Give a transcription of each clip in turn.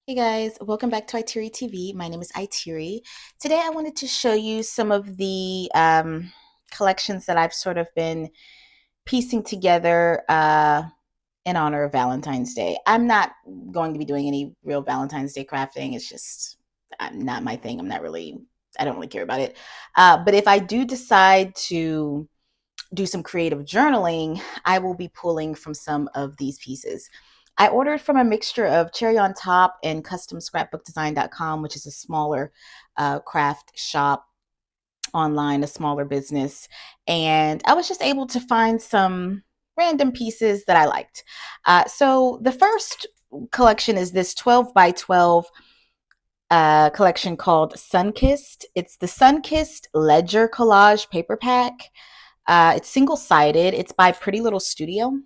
Hey guys, welcome back to Itiri TV. My name is Itiri. Today I wanted to show you some of the collections that I've sort of been piecing together in honor of Valentine's Day. I'm not going to be doing any real Valentine's Day crafting. It's just not my thing. I don't really care about it. But if I do decide to do some creative journaling, I will be pulling from some of these pieces. I ordered from a mixture of Cherry on Top and customscrapbookdesign.com, which is a smaller craft shop online, a smaller business. And I was just able to find some random pieces that I liked. So the first collection is this 12 by 12 collection called Sunkissed. It's the Sunkissed Ledger Collage paper pack. It's single sided. It's by Pretty Little Studio.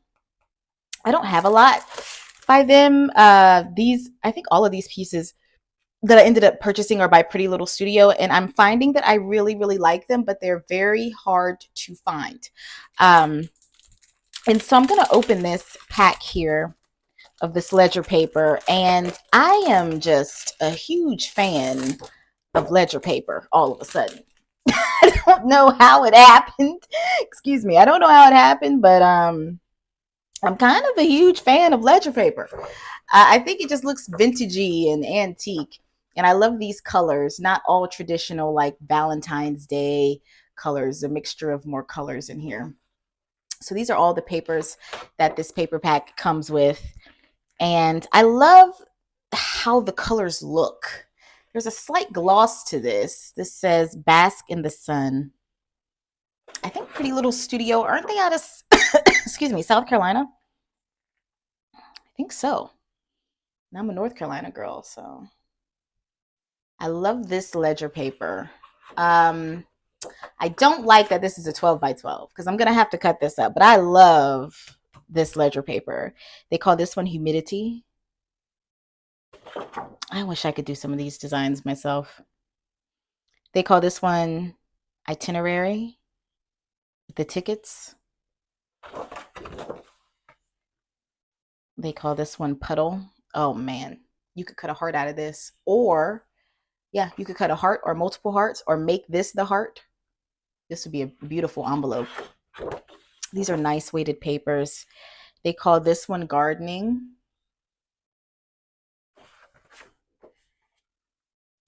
I don't have a lot by them. I think all of these pieces that I ended up purchasing are by Pretty Little Studio, and I'm finding that I really, really like them, but they're very hard to find. Um, and so I'm going to open this pack here of this ledger paper, and I am just a huge fan of ledger paper all of a sudden. I don't know how it happened. Excuse me. I don't know how it happened, but I'm kind of a huge fan of ledger paper. I think it just looks vintagey and antique. And I love these colors, not all traditional like Valentine's Day colors, a mixture of more colors in here. So these are all the papers that this paper pack comes with. And I love how the colors look. There's a slight gloss to this. This says Bask in the Sun. I think Pretty Little Studio, aren't they out of, excuse me, South Carolina? I think so. I'm a North Carolina girl, so I love this ledger paper. Um, I don't like that this is a 12 by 12 because I'm going to have to cut this up, but I love this ledger paper. They call this one Humidity. I wish I could do some of these designs myself. They call this one Itinerary, the tickets. They call this one Puddle. Oh man, you could cut a heart out of this. Or, yeah, you could cut a heart or multiple hearts or make this the heart. This would be a beautiful envelope. These are nice weighted papers. They call this one Gardening.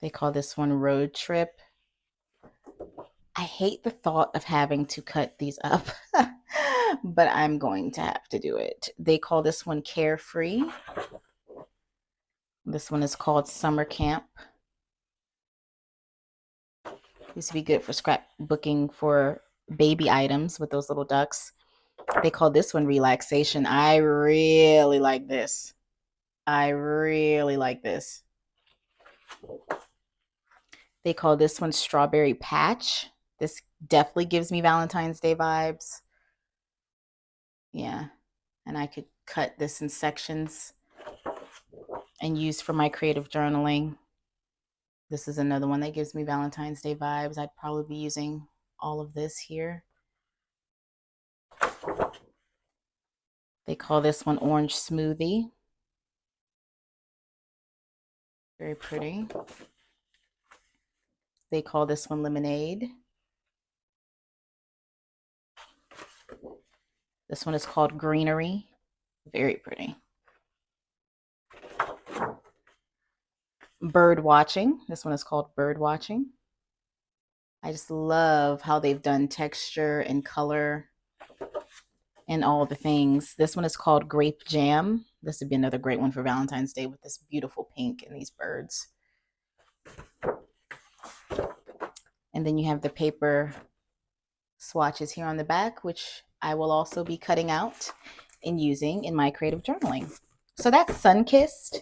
They call this one Road Trip. I hate the thought of having to cut these up, but I'm going to have to do it. They call this one Carefree. This one is called Summer Camp. Used to be good for scrapbooking for baby items with those little ducks. They call this one Relaxation. I really like this. I really like this. They call this one Strawberry Patch. This definitely gives me Valentine's Day vibes. Yeah. And I could cut this in sections and use for my creative journaling. This is another one that gives me Valentine's Day vibes. I'd probably be using all of this here. They call this one Orange Smoothie. Very pretty. They call this one Lemonade. This one is called Greenery. Very pretty. Bird Watching. This one is called Bird Watching. I just love how they've done texture and color and all the things. This one is called Grape Jam. This would be another great one for Valentine's Day with this beautiful pink and these birds. And then you have the paper swatches here on the back, which I will also be cutting out and using in my creative journaling. So that's Sunkissed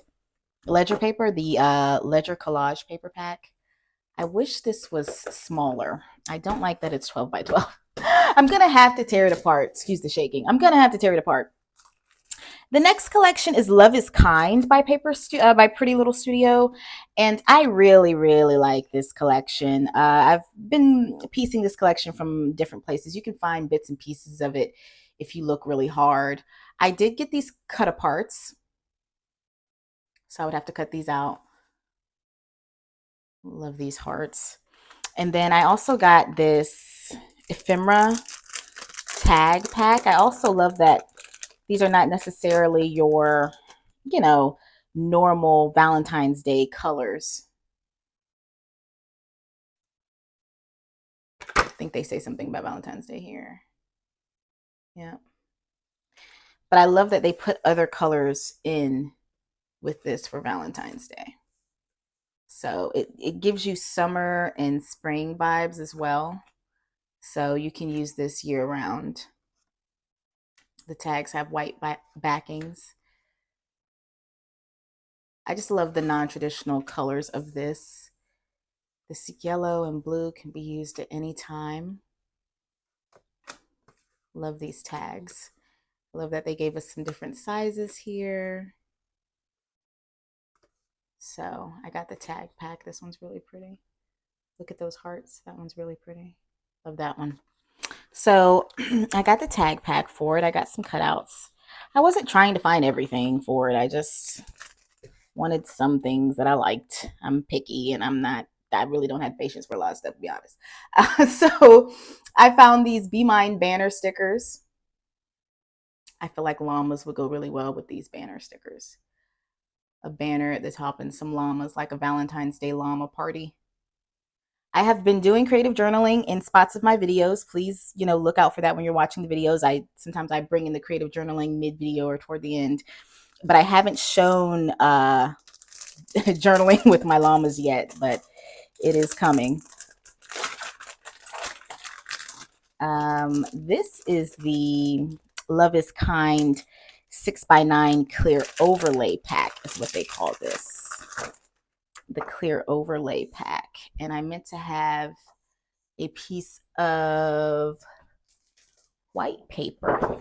ledger paper, the ledger collage paper pack. I wish this was smaller. I don't like that it's 12 by 12. I'm going to have to tear it apart. Excuse the shaking. I'm going to have to tear it apart. The next collection is Love is Kind by by Pretty Little Studio, and I really, really like this collection. I've been piecing this collection from different places. You can find bits and pieces of it if you look really hard. I did get these cut aparts, So I would have to cut these out. Love these hearts. And then I also got this ephemera tag pack. I also love that these are not necessarily your, you know, normal Valentine's Day colors. I think they say something about Valentine's Day here. Yeah. But I love that they put other colors in with this for Valentine's Day. So it gives you summer and spring vibes as well. So you can use this year round. The tags have white backings. I just love the non-traditional colors of this. This yellow and blue can be used at any time. Love these tags. Love that they gave us some different sizes here. So I got the tag pack. This one's really pretty. Look at those hearts. That one's really pretty. Love that one. So I got the tag pack for it. I got some cutouts. I wasn't trying to find everything for it. I just wanted some things that I liked. I'm picky and I really don't have patience for a lot of stuff, to be honest. So I found these Be Mine banner stickers. I feel like llamas would go really well with these banner stickers. A banner at the top and some llamas, like a Valentine's Day llama party. I have been doing creative journaling in spots of my videos. Please, look out for that when you're watching the videos. Sometimes I bring in the creative journaling mid video or toward the end, but I haven't shown journaling with my llamas yet, but it is coming. This is the Love is Kind 6x9 clear overlay pack is what they call this. The clear overlay pack. And I meant to have a piece of white paper.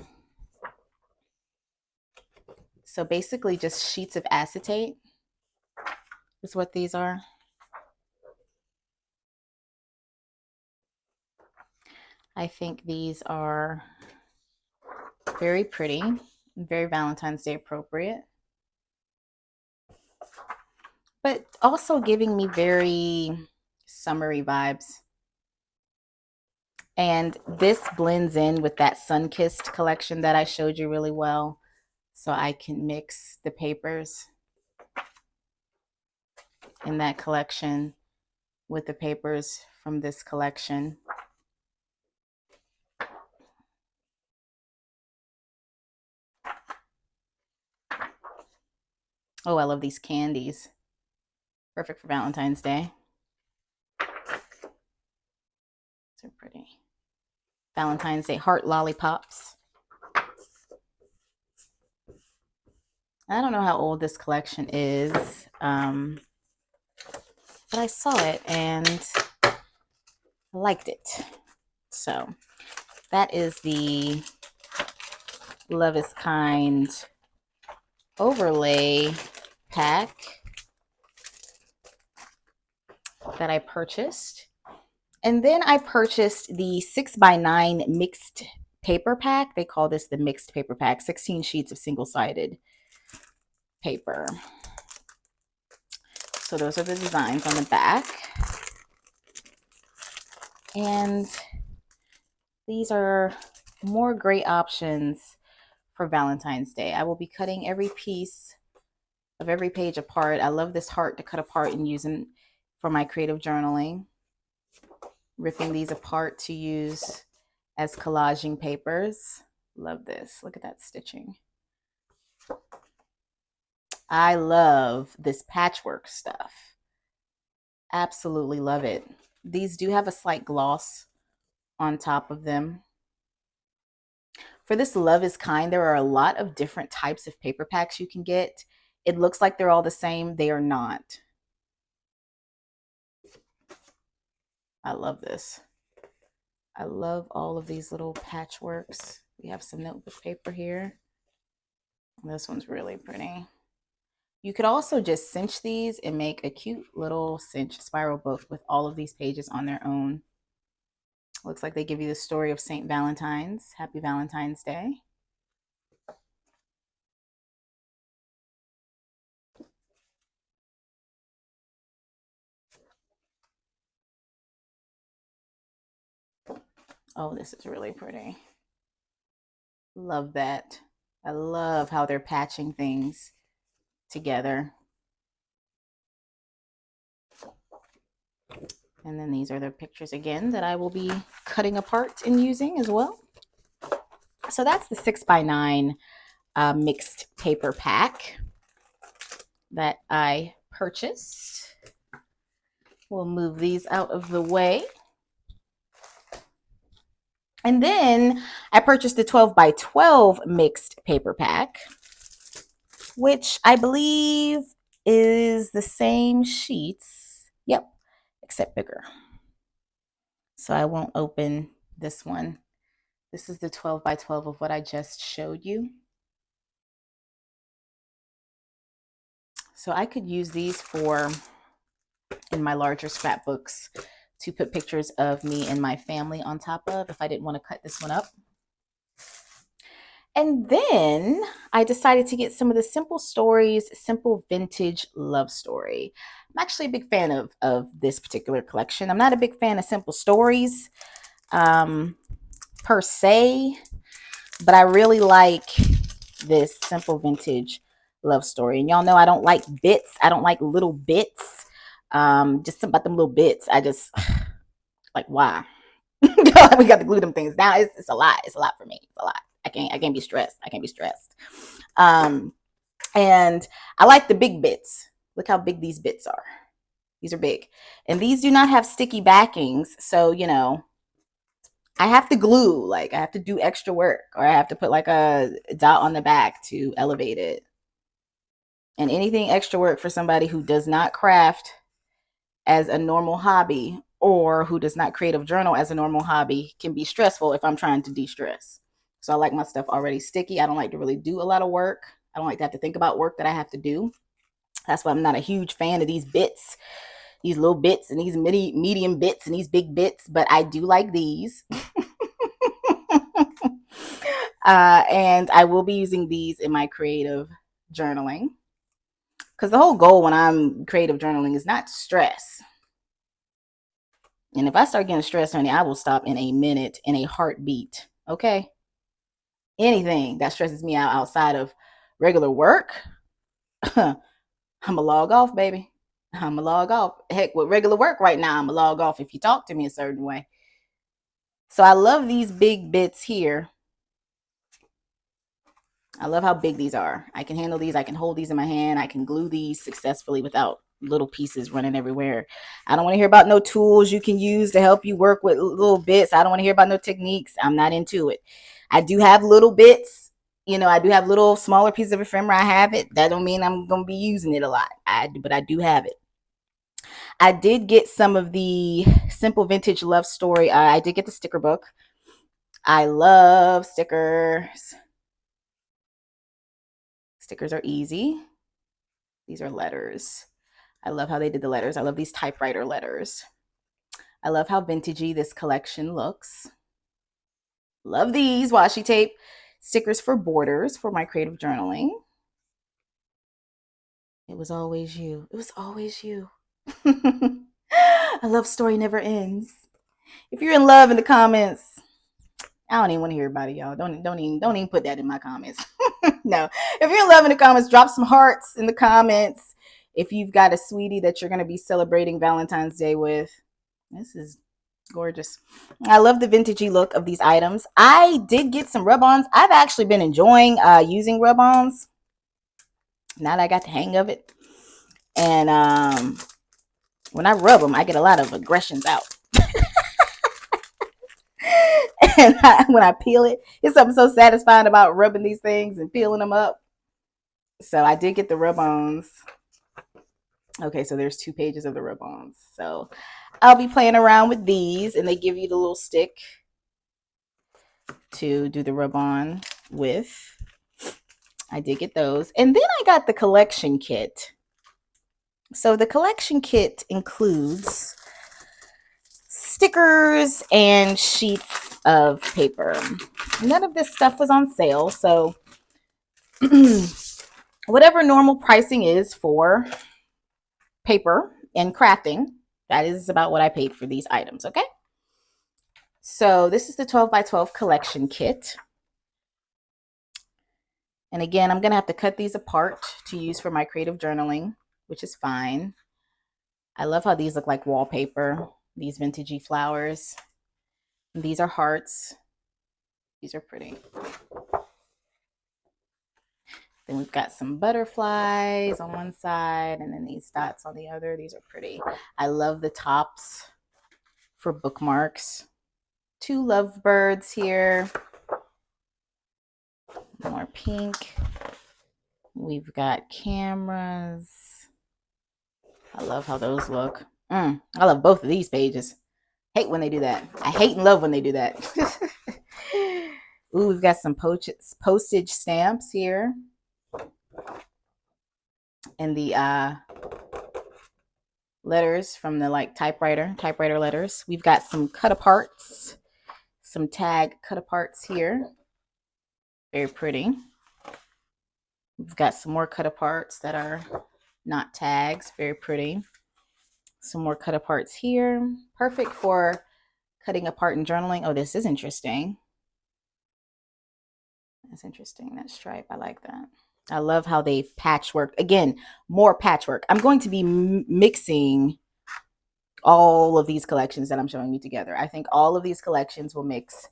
So basically just sheets of acetate is what these are. I think these are very pretty, very Valentine's Day appropriate, but also giving me very summery vibes. And this blends in with that sun-kissed collection that I showed you really well. So I can mix the papers in that collection with the papers from this collection. Oh, I love these candies. Perfect for Valentine's Day. So pretty. Valentine's Day heart lollipops. I don't know how old this collection is, but I saw it and I liked it. So that is the Love is Kind overlay pack that I purchased. And then I purchased the 6x9 mixed paper pack. They call this the mixed paper pack, 16 sheets of single-sided paper. So those are the designs on the back. And these are more great options for Valentine's Day. I will be cutting every piece of every page apart. I love this heart to cut apart and using for my creative journaling. Ripping these apart to use as collaging papers. Love this. Look at that stitching. I love this patchwork stuff. Absolutely love it. These do have a slight gloss on top of them. For this Love is Kind, there are a lot of different types of paper packs you can get. It looks like they're all the same. They are not. I love this. I love all of these little patchworks. We have some notebook paper here. This one's really pretty. You could also just cinch these and make a cute little cinch spiral book with all of these pages on their own. Looks like they give you the story of St. Valentine's. Happy Valentine's Day. Oh, this is really pretty. Love that. I love how they're patching things together. And then these are the pictures again that I will be cutting apart and using as well. So that's the 6x9 mixed paper pack that I purchased. We'll move these out of the way. And then I purchased the 12x12 mixed paper pack, which I believe is the same sheets. Yep, except bigger. So I won't open this one. This is the 12x12 of what I just showed you. So I could use these for, in my larger scrapbooks, to put pictures of me and my family on top of if I didn't want to cut this one up. And then I decided to get some of the Simple Stories, Simple Vintage Love Story. I'm actually a big fan of this particular collection. I'm not a big fan of Simple Stories per se, but I really like this Simple Vintage Love Story. And y'all know I don't like bits. I don't like little bits. Just about them little bits. I just, like, why? We got to glue them things down. It's a lot. It's a lot for me. It's a lot. I can't be stressed. I can't be stressed. And I like the big bits. Look how big these bits are. These are big. And these do not have sticky backings. So, you know, I have to glue, like I have to do extra work, or I have to put like a dot on the back to elevate it. And anything extra work for somebody who does not craft as a normal hobby, or who does not creative journal as a normal hobby, can be stressful if I'm trying to de-stress. So I like my stuff already sticky. I don't like to really do a lot of work. I don't like to have to think about work that I have to do. That's why I'm not a huge fan of these bits, these little bits and these medium bits and these big bits, but I do like these. And I will be using these in my creative journaling, because the whole goal when I'm creative journaling is not stress. And if I start getting stressed, honey, I will stop in a minute, in a heartbeat. Okay? Anything that stresses me out outside of regular work, I'm a log off, baby. I'm a log off. Heck, with regular work right now, I'm a log off if you talk to me a certain way. So I love these big bits here. I love how big these are. I can handle these. I can hold these in my hand. I can glue these successfully without little pieces running everywhere. I don't want to hear about no tools you can use to help you work with little bits. I don't want to hear about no techniques. I'm not into it. I do have little bits. You know, I do have little smaller pieces of ephemera. I have it. That don't mean I'm going to be using it a lot. But I do have it. I did get some of the Simple Vintage Love Story. I did get the sticker book. I love stickers. Stickers are easy. These are letters. I love how they did the letters. I love these typewriter letters. I love how vintagey this collection looks. Love these washi tape stickers for borders for my creative journaling. It was always you. It was always you. A love story never ends. If you're in love, in the comments, I don't even want to hear about it, y'all. Don't even put that in my comments. No. If you're in love, in the comments, drop some hearts in the comments. If you've got a sweetie that you're going to be celebrating Valentine's Day with, this is gorgeous. I love the vintagey look of these items. I did get some rub-ons. I've actually been enjoying using rub-ons now that I got the hang of it. And when I rub them, I get a lot of aggressions out. And when I peel it, it's something so satisfying about rubbing these things and peeling them up. So I did get the rub-ons. Okay, so there's 2 pages of the rub-ons. So I'll be playing around with these, and they give you the little stick to do the rub-on with. I did get those. And then I got the collection kit. So the collection kit includes stickers and sheets of paper. None of this stuff was on sale, so whatever normal pricing is for paper and crafting, that is about what I paid for these items, okay? So this is the 12 by 12 collection kit. And again, I'm going to have to cut these apart to use for my creative journaling, which is fine. I love how these look like wallpaper, these vintagey flowers. And these are hearts. These are pretty. Then we've got some butterflies on one side and then these dots on the other. These are pretty. I love the tops for bookmarks. 2 lovebirds here. More pink. We've got cameras. I love how those look. I love both of these pages. Hate when they do that. I hate and love when they do that. Ooh, we've got some postage stamps here. And the letters from the like typewriter letters. We've got some cut aparts, some tag cut aparts here. Very pretty. We've got some more cut aparts that are not tags. Very pretty. Some more cut aparts here. Perfect for cutting apart and journaling. Oh, this is interesting. That's interesting. That stripe. I like that. I love how they've patchworked. Again, more patchwork. I'm going to be mixing all of these collections that I'm showing you together. I think all of these collections will mix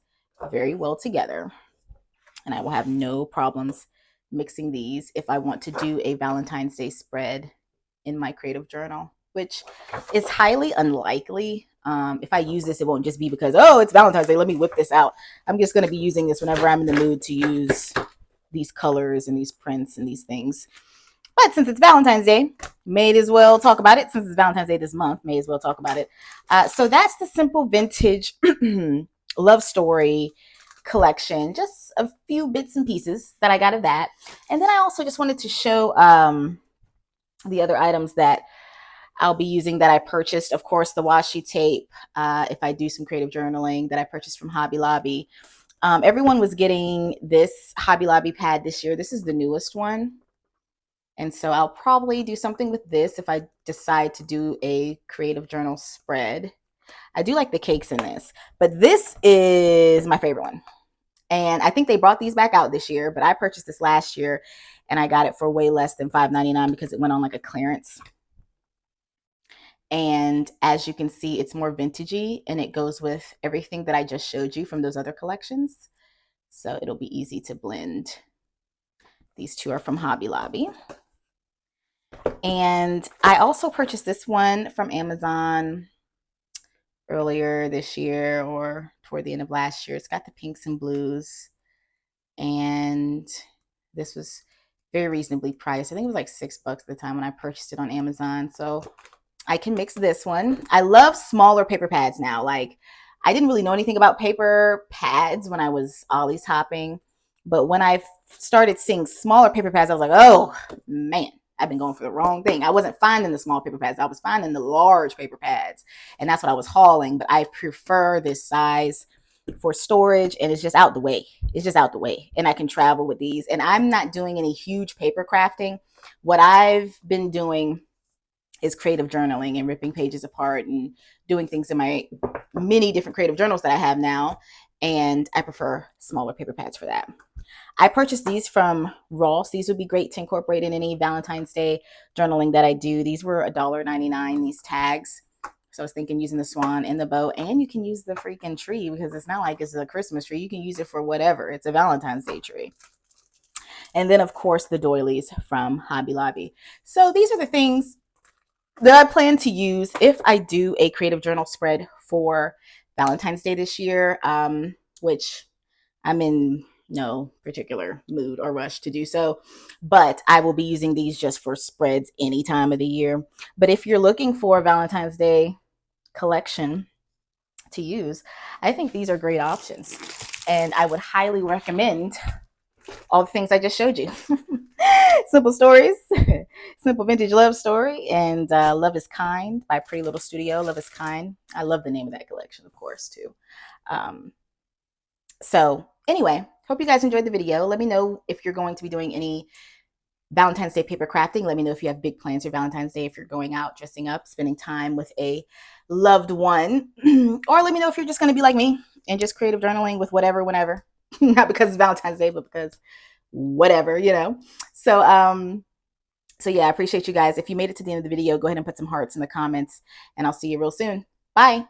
very well together. And I will have no problems mixing these if I want to do a Valentine's Day spread in my creative journal, which is highly unlikely. If I use this, it won't just be because, oh, it's Valentine's Day, let me whip this out. I'm just going to be using this whenever I'm in the mood to use these colors and these prints and these things. But since it's Valentine's Day, may as well talk about it. Since it's Valentine's Day this month, may as well talk about it. So that's the Simple Vintage Love Story collection. Just a few bits and pieces that I got of that. And then I also just wanted to show the other items that I'll be using that I purchased. Of course, the washi tape, if I do some creative journaling, that I purchased from Hobby Lobby. Everyone was getting this Hobby Lobby pad this year. This is the newest one. And so I'll probably do something with this if I decide to do a creative journal spread. I do like the cakes in this, but this is my favorite one. And I think they brought these back out this year, but I purchased this last year and I got it for way less than $5.99 because it went on like a clearance. And as you can see, it's more vintagey and it goes with everything that I just showed you from those other collections. So it'll be easy to blend. These two are from Hobby Lobby. And I also purchased this one from Amazon earlier this year or toward the end of last year. It's got the pinks and blues. And this was very reasonably priced. I think it was like $6 at the time when I purchased it on Amazon. So I can mix this one. I love smaller paper pads now. Like, I didn't really know anything about paper pads when I was ollies hopping. But when I started seeing smaller paper pads, I was like, oh, man, I've been going for the wrong thing. I wasn't finding the small paper pads. I was finding the large paper pads. And that's what I was hauling. But I prefer this size for storage, and it's just out the way. It's just out the way. And I can travel with these. And I'm not doing any huge paper crafting. What I've been doing is creative journaling and ripping pages apart and doing things in my many different creative journals that I have now. And I prefer smaller paper pads for that. I purchased these from Ross. These would be great to incorporate in any Valentine's Day journaling that I do. These were $1.99, these tags. So I was thinking using the swan and the bow, and you can use the freaking tree because it's not like it's a Christmas tree. You can use it for whatever. It's a Valentine's Day tree. And then, of course, the doilies from Hobby Lobby. So these are the things that I plan to use if I do a creative journal spread for Valentine's Day this year, which I'm in no particular mood or rush to do so, but I will be using these just for spreads any time of the year. But if you're looking for a Valentine's Day collection to use, I think these are great options. And I would highly recommend all the things I just showed you. Simple Stories, Simple Vintage Love Story, and Love is Kind by Pretty Little Studio. Love is Kind. I love the name of that collection, of course, too. So anyway, hope you guys enjoyed the video. Let me know if you're going to be doing any Valentine's Day paper crafting. Let me know if you have big plans for Valentine's Day, if you're going out, dressing up, spending time with a loved one. Or let me know if you're just going to be like me and just creative journaling with whatever, whenever. Not because it's Valentine's Day, but because whatever, you know. So so yeah, I appreciate you guys. If you made it to the end of the video, go ahead and put some hearts in the comments, and I'll see you real soon. Bye.